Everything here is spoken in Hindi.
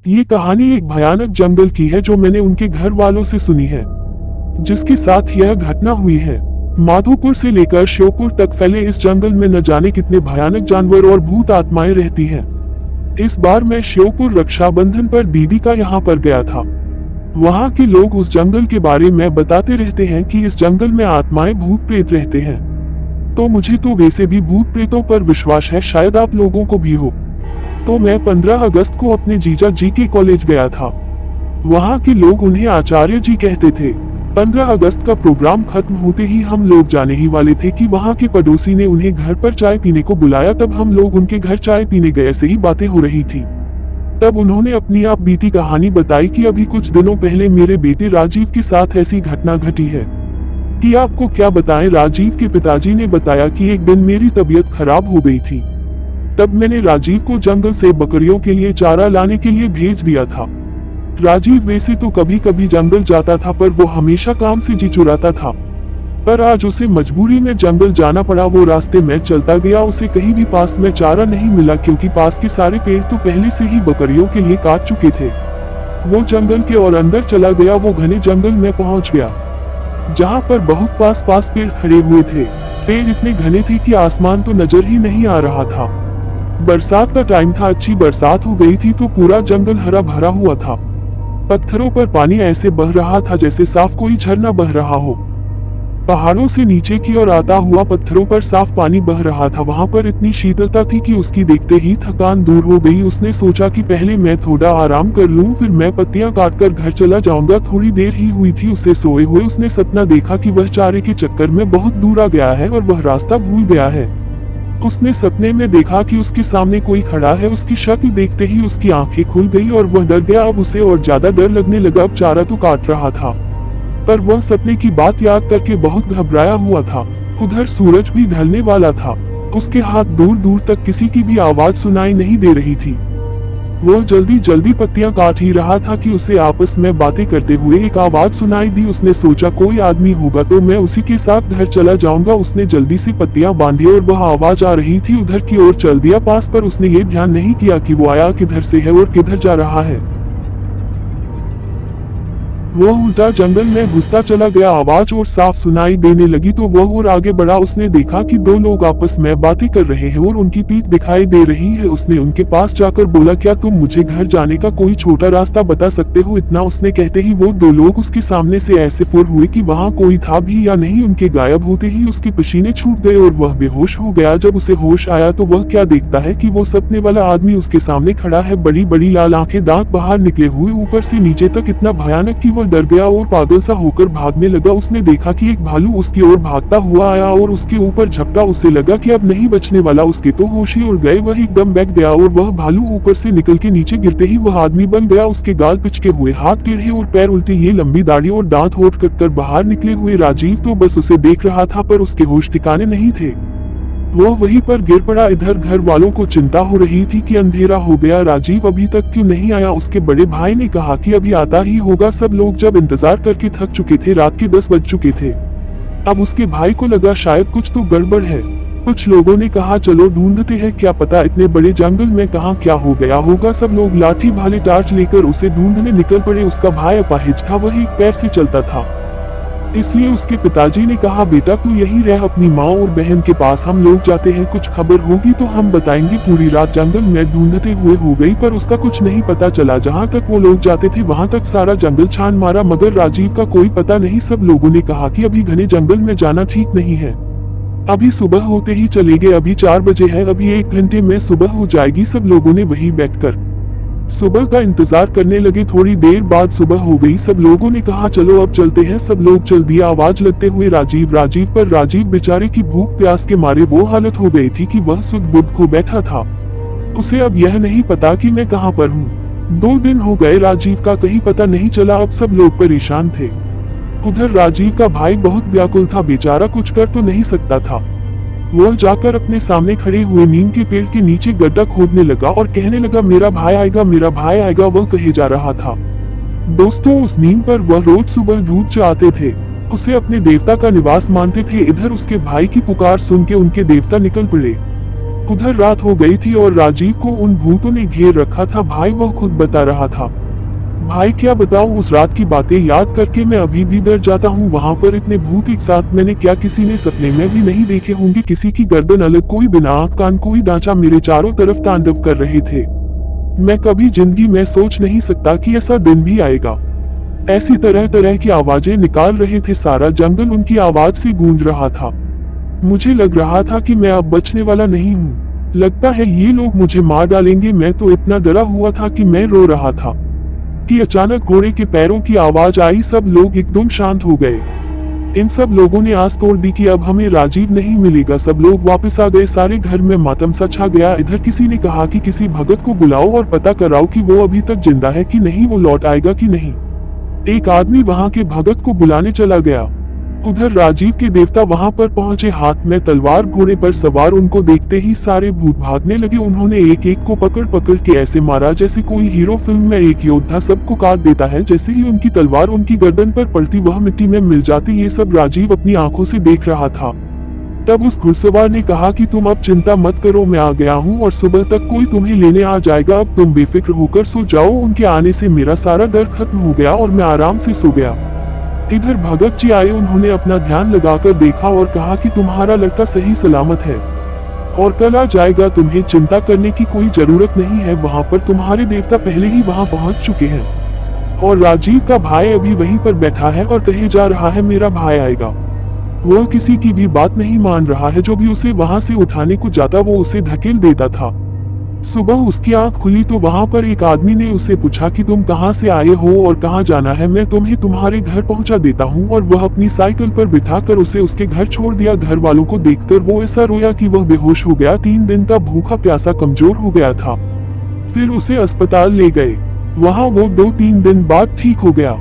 ये कहानी एक भयानक जंगल की है जो मैंने उनके घर वालों से सुनी है, जिसके साथ यह घटना हुई है। माधोपुर से लेकर श्योपुर तक फैले इस जंगल में न जाने कितने भयानक जानवर और भूत आत्माएं रहती हैं। इस बार मैं श्योपुर रक्षाबंधन पर दीदी का यहाँ पर गया था। वहाँ के लोग उस जंगल के बारे में बताते रहते हैं कि इस जंगल में आत्माएं भूत प्रेत रहते हैं। तो मुझे तो वैसे भी भूत प्रेतों पर विश्वास है, शायद आप लोगों को भी हो। तो मैं 15 अगस्त को अपने जीजा जी के कॉलेज गया था। वहाँ के लोग उन्हें आचार्य जी कहते थे। 15 अगस्त का प्रोग्राम खत्म होते ही हम लोग जाने ही वाले थे कि वहाँ के पड़ोसी ने उन्हें घर पर चाय पीने को बुलाया। तब हम लोग उनके घर चाय पीने गए, ऐसे ही बातें हो रही थी। तब उन्होंने अपनी आप बीती कहानी बताई कि अभी कुछ दिनों पहले मेरे बेटे राजीव के साथ ऐसी घटना घटी है कि आपको क्या बताएं। राजीव के पिताजी ने बताया कि एक दिन मेरी तबीयत खराब हो गई थी। तब मैंने राजीव को जंगल से बकरियों के लिए चारा लाने के लिए भेज दिया था। राजीव वैसे तो कभी कभी जंगल जाता था, पर वो हमेशा काम से जी चुराता था। पर आज उसे मजबूरी में जंगल जाना पड़ा। वो रास्ते में चलता गया, उसे कहीं भी पास में चारा नहीं मिला, क्योंकि पास के सारे पेड़ तो पहले से ही बकरियों के लिए काट चुके थे। वो जंगल के और अंदर चला गया। वो घने जंगल में पहुंच गया, जहाँ पर बहुत पास पास पेड़ खड़े हुए थे। पेड़ इतने घने थे कि आसमान तो नजर ही नहीं आ रहा था। बरसात का टाइम था, अच्छी बरसात हो गई थी, तो पूरा जंगल हरा भरा हुआ था। पत्थरों पर पानी ऐसे बह रहा था जैसे साफ कोई झरना बह रहा हो। पहाड़ों से नीचे की ओर आता हुआ पत्थरों पर साफ पानी बह रहा था। वहां पर इतनी शीतलता थी कि उसकी देखते ही थकान दूर हो गई। उसने सोचा कि पहले मैं थोड़ा आराम कर लूं, फिर मैं पत्तियां काटकर घर चला जाऊंगा। थोड़ी देर ही हुई थी उसे सोए हुए। उसने सपना देखा कि वह चारे के चक्कर में बहुत दूर आ गया है और वह रास्ता भूल गया है। उसने सपने में देखा कि उसके सामने कोई खड़ा है। उसकी शक्ल देखते ही उसकी आंखें खुल गई और वह डर गया। अब उसे और ज्यादा डर लगने लगा। अब चारा तो काट रहा था, पर वह सपने की बात याद करके बहुत घबराया हुआ था। उधर सूरज भी ढलने वाला था। उसके हाथ दूर दूर तक किसी की भी आवाज सुनाई नहीं दे रही थी। वह जल्दी जल्दी पत्तियां काट ही रहा था कि उसे आपस में बातें करते हुए एक आवाज सुनाई दी। उसने सोचा कोई आदमी होगा तो मैं उसी के साथ घर चला जाऊंगा। उसने जल्दी से पत्तियां बांधी और वह आवाज आ रही थी उधर की ओर चल दिया पास, पर उसने ये ध्यान नहीं किया कि वो आया किधर से है और किधर जा रहा है। वह उल्टा जंगल में घुसता चला गया। आवाज और साफ सुनाई देने लगी तो वह और आगे बढ़ा। उसने देखा कि दो लोग आपस में बातें कर रहे हैं और उनकी पीठ दिखाई दे रही है। उसने उनके पास जाकर बोला, क्या तुम मुझे घर जाने का कोई छोटा रास्ता बता सकते हो? इतना उसने कहते ही वो दो लोग उसके सामने से ऐसे फुर हुए कि वहाँ कोई था भी या नहीं। उनके गायब होते ही उसके पसीने छूट गए और वह बेहोश हो गया। जब उसे होश आया तो वह क्या देखता है कि वो सपने वाला आदमी उसके सामने खड़ा है। बड़ी बड़ी लाल आंखें, दांत बाहर निकले हुए, ऊपर से नीचे तक इतना भयानक कि डर गया और पागल सा होकर भागने लगा। उसने देखा कि एक भालू उसकी ओर भागता हुआ आया और उसके ऊपर झपटा। उसे लगा कि अब नहीं बचने वाला। उसके तो होश ही उड़ गए। वह एकदम बैठ गया और वह भालू ऊपर से निकल के नीचे गिरते ही वह आदमी बन गया। उसके गाल पिचके हुए, हाथ टेढ़े और पैर उल्टे, ये लंबी दाढ़ी और दांत होठ कट कर बाहर निकले हुए। राजीव तो बस उसे देख रहा था, पर उसके होश ठिकाने नहीं थे। वह वहीं पर गिर पड़ा। इधर घर वालों को चिंता हो रही थी कि अंधेरा हो गया, राजीव अभी तक क्यों नहीं आया। उसके बड़े भाई ने कहा कि अभी आता ही होगा। सब लोग जब इंतजार करके थक चुके थे, रात के 10 बज चुके थे। अब उसके भाई को लगा शायद कुछ तो गड़बड़ है। कुछ लोगों ने कहा चलो ढूंढते हैं, क्या पता इतने बड़े जंगल में कहाँ क्या हो गया होगा। सब लोग लाठी भाले टार्च लेकर उसे ढूंढने निकल पड़े। उसका भाई अपाहिज था, वह एक पैर से चलता था, इसलिए उसके पिताजी ने कहा बेटा तू यही रह अपनी माँ और बहन के पास, हम लोग जाते हैं, कुछ खबर होगी तो हम बताएंगे। पूरी रात जंगल में ढूंढते हुए हो गई, पर उसका कुछ नहीं पता चला। जहाँ तक वो लोग जाते थे वहाँ तक सारा जंगल छान मारा, मगर राजीव का कोई पता नहीं। सब लोगों ने कहा कि अभी घने जंगल में जाना ठीक नहीं है, अभी सुबह होते ही चलेंगे। अभी 4 बजे है, अभी 1 घंटे में सुबह हो जाएगी। सब लोगों ने वहीं बैठकर सुबह का इंतजार करने लगे। थोड़ी देर बाद सुबह हो गई। सब लोगों ने कहा चलो अब चलते हैं। सब लोग चल दिया, आवाज लगते हुए राजीव राजीव। पर राजीव बेचारे की भूख प्यास के मारे वो हालत हो गई थी कि वह सुध बुध खो बैठा था। उसे अब यह नहीं पता कि मैं कहाँ पर हूँ। 2 दिन हो गए, राजीव का कहीं पता नहीं चला। अब सब लोग परेशान थे। उधर राजीव का भाई बहुत व्याकुल था, बेचारा कुछ कर तो नहीं सकता था। वह जाकर अपने सामने खड़े हुए नीम के पेड़ के नीचे गड्ढा खोदने लगा और कहने लगा मेरा भाई आएगा, मेरा भाई आएगा। वह कहे जा रहा था। दोस्तों, उस नीम पर वह रोज सुबह दूध चढ़ाते थे, उसे अपने देवता का निवास मानते थे। इधर उसके भाई की पुकार सुन के उनके देवता निकल पड़े। उधर रात हो गई थी और राजीव को उन भूतों ने घेर रखा था। भाई वह खुद बता रहा था। भाई क्या बताऊं, उस रात की बातें याद करके मैं अभी भी डर जाता हूँ। वहां पर इतने भूत एक साथ मैंने क्या किसी ने सपने में भी नहीं देखे होंगे। किसी की गर्दन अलग, कोई बिना आंख कान, कोई ढांचा मेरे चारों तरफ तांडव कर रहे थे। मैं कभी जिंदगी में सोच नहीं सकता कि ऐसा दिन भी आएगा। ऐसी तरह तरह की आवाजें निकाल रहे थे। सारा जंगल उनकी आवाज से गूंज रहा था। मुझे लग रहा था कि मैं अब बचने वाला नहीं हूँ। लगता है ये लोग मुझे मार डालेंगे। मैं तो इतना डरा हुआ था कि मैं रो रहा था कि अचानक घोड़े के पैरों की आवाज आई। सब लोग एकदम शांत हो गए। इन सब लोगों ने आस तोड़ दी कि अब हमें राजीव नहीं मिलेगा। सब लोग वापस आ गए। सारे घर में मातम सा छा गया। इधर किसी ने कहा कि किसी भगत को बुलाओ और पता कराओ कि वो अभी तक जिंदा है कि नहीं, वो लौट आएगा कि नहीं। एक आदमी वहां के भगत को बुलाने चला गया। उधर राजीव के देवता वहां पर पहुंचे, हाथ में तलवार, घोड़े पर सवार। उनको देखते ही सारे भूत भागने लगे। उन्होंने एक एक को पकड़ पकड़ के ऐसे मारा जैसे कोई हीरो फिल्म में एक योद्धा सबको काट देता है। जैसे ही उनकी तलवार उनकी गर्दन पर पड़ती वह मिट्टी में मिल जाती। ये सब राजीव अपनी आंखों से देख रहा था। तब उस घुड़सवार ने कहा कि तुम अब चिंता मत करो, मैं आ गया हूँ और सुबह तक कोई तुम्हें लेने आ जाएगा। अब तुम बेफिक्र होकर सो जाओ। उनके आने से मेरा सारा डर खत्म हो गया और मैं आराम से सो गया। इधर भगत जी आए। उन्होंने अपना ध्यान लगाकर देखा और कहा कि तुम्हारा लड़का सही सलामत है और कल आ जाएगा। तुम्हें चिंता करने की कोई जरूरत नहीं है। वहाँ पर तुम्हारे देवता पहले ही वहाँ पहुँच चुके हैं और राजीव का भाई अभी वहीं पर बैठा है और कहे जा रहा है मेरा भाई आएगा। वह किसी की भी बात नहीं मान रहा है। जो भी उसे वहां से उठाने को जाता वो उसे धकेल देता था। सुबह उसकी आंख खुली तो वहां पर एक आदमी ने उसे पूछा कि तुम कहां से आए हो और कहां जाना है, मैं तुम्हें तुम्हारे घर पहुंचा देता हूं। और वह अपनी साइकिल पर बिठाकर उसे उसके घर छोड़ दिया। घर वालों को देखकर वो ऐसा रोया कि वह बेहोश हो गया। 3 दिन का भूखा प्यासा कमजोर हो गया था। फिर उसे अस्पताल ले गए। वहां वो 2-3 दिन बाद ठीक हो गया।